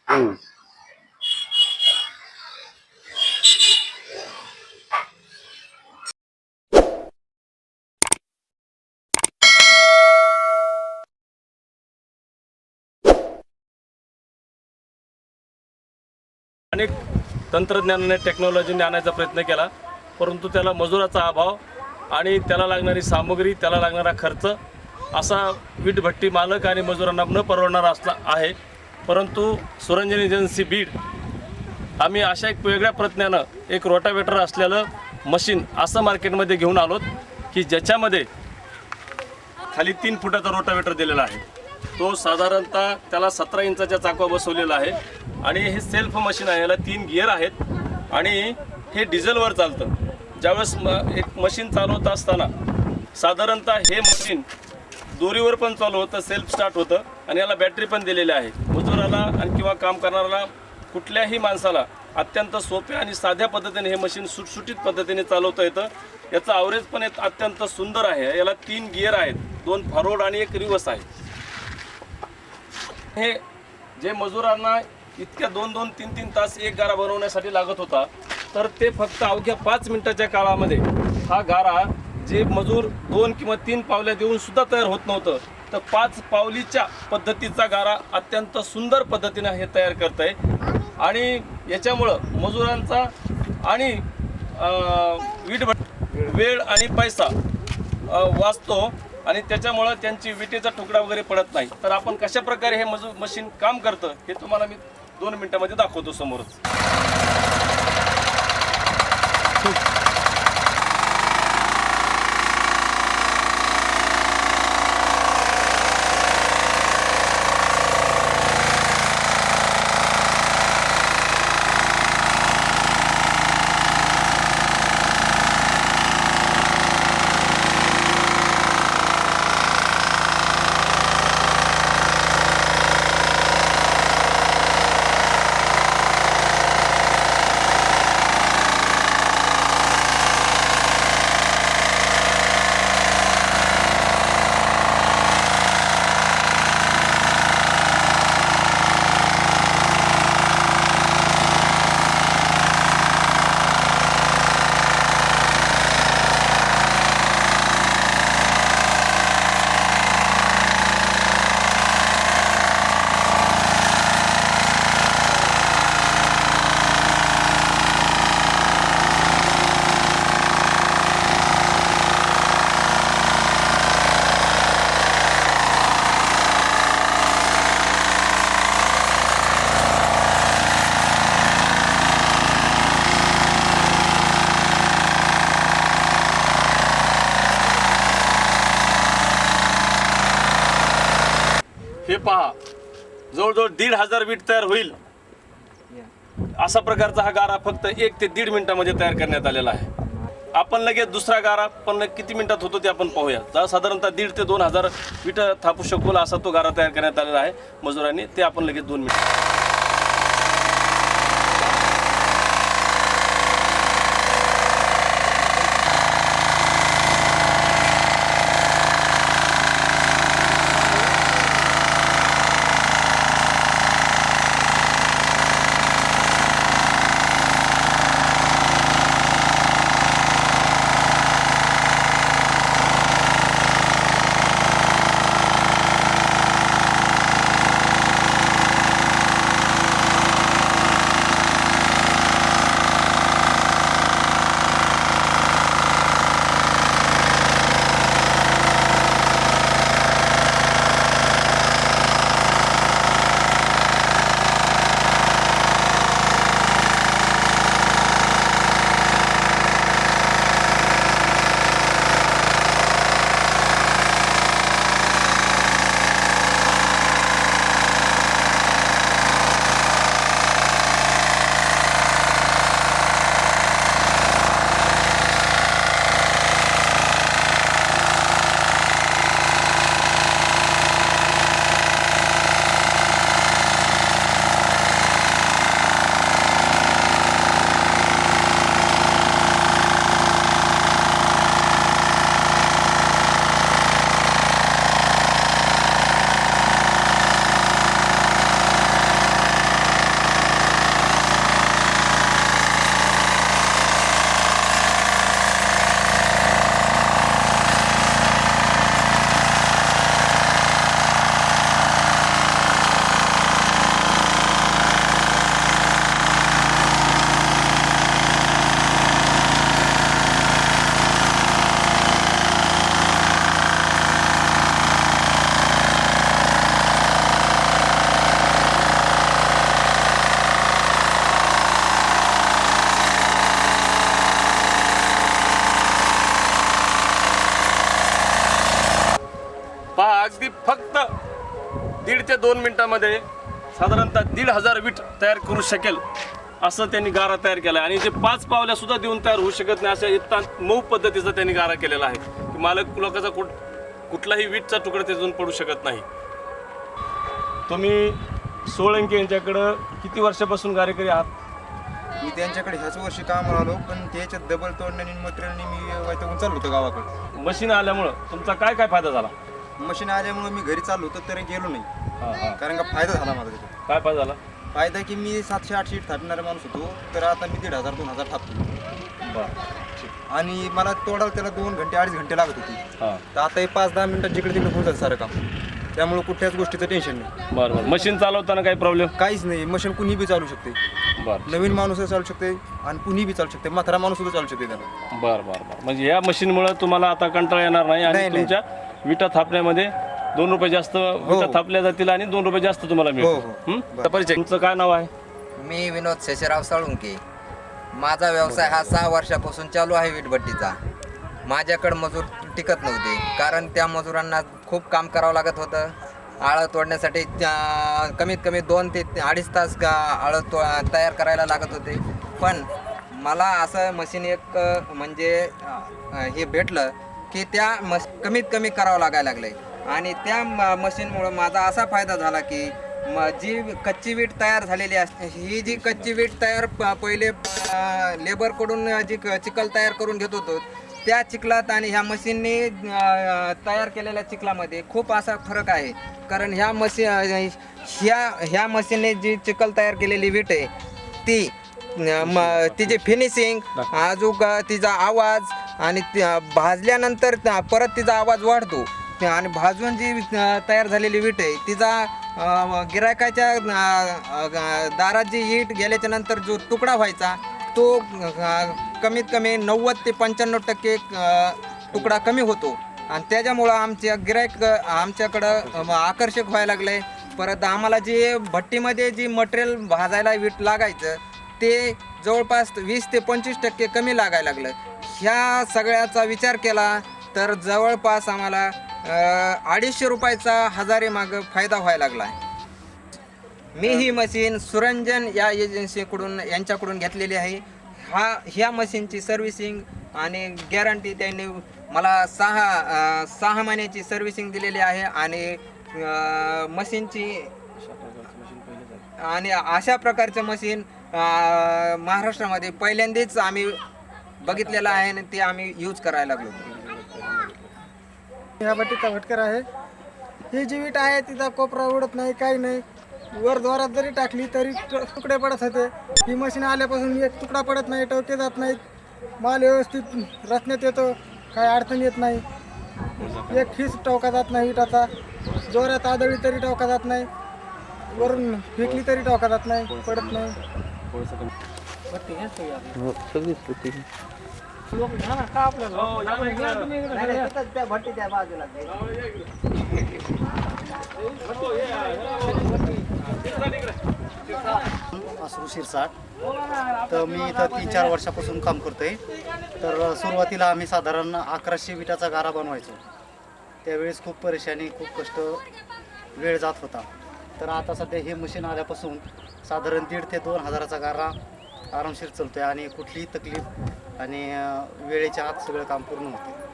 हं. अनेक तंत्रज्ञानाने टेक्नॉलॉजीने आणायचा प्रयत्न केला, परंतु त्याला मजुराचा अभाव आणि त्याला लागणारी सामुग्री, त्याला लागणारा खर्च असा वीटभट्टी मालक आणि मजुरांना न परवडणारा असला आहे. परंतु सुरंजन एजन्सी बीड आम्ही अशा एक वेगळ्या प्रयत्नानं एक रोटावेटर असलेलं मशीन असं मार्केटमध्ये घेऊन आलोत की ज्याच्यामध्ये खाली 3 फुटाचा रोटावेटर दिलेला आहे. तो साधारणतः त्याला 17 इंचाच्या चाकवा बसवलेला आहे आणि हे सेल्फ मशीन आहे. याला 3 गिअर आहेत आणि हे डिझेलवर चालतं. ज्यावेळेस एक मशीन चालवत असताना साधारणतः हे मशीन दोरीवर पण चालू होतं, सेल्फ स्टार्ट होतं आणि याला बॅटरी पण दिलेली आहे. मजुराला आणि किंवा काम करणाऱ्याला कुठल्याही माणसाला अत्यंत सोप्या आणि साध्या पद्धतीने हे मशीन सुटसुटीत पद्धतीने चालवता येतं. याचं ॲव्हरेज पण अत्यंत सुंदर आहे. याला 3 गिअर आहेत, 2 फॉरवर्ड आणि 1 रिव्हर्स आहे. हे जे मजुरांना इतक्या 2-2, 3-3 तास एक गारा बनवण्यासाठी लागत होता, तर ते फक्त अवघ्या 5 मिनिटाच्या काळामध्ये हा गारा जे मजूर 2 किंवा 3 पावल्या देऊन सुद्धा तयार होत नव्हतं, तर 5 पावलीच्या पद्धतीचा गारा अत्यंत सुंदर पद्धतीने हे तयार करत आहे. आणि याच्यामुळं मजुरांचा आणि वेळ आणि पैसा वाचतो आणि त्याच्यामुळं त्यांची विटेचा तुकडा वगैरे पडत नाही. तर आपण कशा प्रकारे हे मशीन काम करतं हे तुम्हाला मी 2 मिनिटांमध्ये दाखवतो समोरच. हे पहा, जवळजवळ 1,500 वीट तयार होईल अशा प्रकारचा हा गारा फक्त 1 ते 1.5 मिनिटामध्ये तयार करण्यात आलेला आहे. आपण लगेच दुसरा गारा पण किती मिनिटात होतो ते आपण पाहूया. साधारणतः 1,500 ते 2,000 वीट थापू शकू असा तो गारा तयार करण्यात आलेला आहे मजुरांनी. ते आपण लगेच 2 मिनिट. ते 2 मिनिटांमध्ये साधारणतः 1,500 वीट तयार करू शकेल असं त्यांनी गारा तयार केला आहे. आणि जे 5 पावल्या सुद्धा देऊन तयार होऊ शकत नाही अशा इतका मऊ पद्धतीचा त्यांनी गारा केलेला आहे की मालक लोकांचा कुठलाही वीटचा तुकडा त्यातून पडू शकत नाही. तुम्ही सोळंके यांच्याकडं किती वर्षापासून कार्यकारी आहात? मी त्यांच्याकडे ह्याच वर्षी कामाला आलो, पण त्याच्यात डबल तोडण्याने मटेरियलने मी वैतागून चाललो होतो गावाकडे. मशीन आल्यामुळं तुमचा काय फायदा झाला? मशीन आल्यामुळे मी घरी चाललो होतो तरी गेलो नाही, कारण का फायदा झाला माझा त्याच्यात. काय फायदा झाला? फायदा की मी 700-800 ईट थापणारा माणूस होतो, तर आता मी 1,500-2,000 थापतो. बरं. आणि मला तोडायला त्याला 2 घंटे 2.5 घंटे लागत होती. तर आता हे 5-10 मिनिटात जिकडे तिकडे होऊन जातं सारं काम, त्यामुळे कुठल्याच गोष्टीचं टेन्शन नाही. बरं. मशीन चालवताना काही प्रॉब्लेम? काहीच नाही. मशीन कुणी बी चालू शकते. बरं. नवीन माणूस चालू शकते आणि कुणी बी चालू शकते, म्हातारा माणूस सुद्धा चालू शकते त्याला. बरं. म्हणजे या मशीनमुळे तुम्हाला आता कंटाळा येणार नाही आणि तुमच्या विटा थापण्यामध्ये 2 रुपये जास्त विटा थापल्या जातील आणि 2 रुपये जास्त तुम्हाला मिळतील. परिचय. तुमचं काय नाव आहे? मी विनोद शेषराव साळुंके. माझा व्यवसाय हा 6 वर्षापासून चालू आहे वीटभट्टीचा. माझ्याकडे मजूर टिकत नव्हते, कारण त्या मजुरांना खूप काम करावं लागत होतं. आळं तोडण्यासाठी कमीत कमी 2 ते 2.5 तास आळं तयार करायला लागत होते. पण मला असं मशीन एक म्हणजे हे भेटलं की त्या कमीत कमी करावं लागायला लागलं आहे. आणि त्या मशीनमुळं माझा असा फायदा झाला की जी कच्ची वीट तयार झालेली असते, ही जी कच्ची वीट तयार पहिले लेबरकडून जी चिखल तयार करून घेत होतो, त्या चिखलात आणि ह्या मशीनने तयार केलेल्या चिखलामध्ये खूप असा फरक आहे. कारण ह्या मशीनने जी चिखल तयार केलेली वीट आहे ती तिची फिनिशिंग, अजून तिचा आवाज आणि भाजल्यानंतर परत तिचा आवाज वाढतो. आणि भाजून जी तयार झालेली वीट आहे तिचा गिरायकाच्या दारात जी ईट गेल्याच्या नंतर जो तुकडा व्हायचा तो कमीत कमी 90 ते 95% तुकडा कमी होतो. आणि त्याच्यामुळं आमचे गिरायक आमच्याकडं आकर्षक व्हायला लागले. परत आम्हाला जे भट्टीमध्ये जी मटेरियल भाजायला वीट लागायचं ते जवळपास 20 ते 25% कमी लागायला लागलं. ह्या सगळ्याचा विचार केला तर जवळपास आम्हाला 250 रुपयाचा हजारीमागं फायदा व्हायला लागला. मी ही मशीन सुरंजन या एजन्सीकडून यांच्याकडून घेतलेली आहे. ह्या मशीनची सर्व्हिसिंग आणि गॅरंटी त्यांनी मला 6 महिन्याची सर्व्हिसिंग दिलेली आहे. आणि मशीनची आणि अशा प्रकारचं मशीन महाराष्ट्रामध्ये पहिल्यांदाच आम्ही बघितलेलं आहे आणि ते आम्ही यूज करायला लागलो. ह्या भट्टीचा भटकर आहे. ही जी वीट आहे तिचा कोपरा उडत नाही, काही नाही. वर द्वारात जरी टाकली तरी तुकडे पडत होते. ही मशीन आल्यापासून एक तुकडा पडत नाही, टवके जात नाहीत. माल व्यवस्थित रचण्यात येतो, काही अडचण येत नाही. एक खिस टवका जात नाही विटाचा. जोरात आदळली तरी टवका जात नाही, वरून फेकली तरी टवका जात नाही, पडत नाही. असरू शिरसाट. तर मी इथं 3-4 वर्षापासून काम करतोय. तर सुरुवातीला आम्ही साधारण 1100 विटाचा गारा बनवायचो. त्यावेळेस खूप परेशानी, खूप कष्ट, वेळ जात होता. तर आता सध्या हे मशीन आल्यापासून साधारण 1,500 ते 2,000चा गारा आरामशीर चालतोय आणि कुठलीही तकलीफ आणि वेळेच्या आत सगळं काम पूर्ण होते.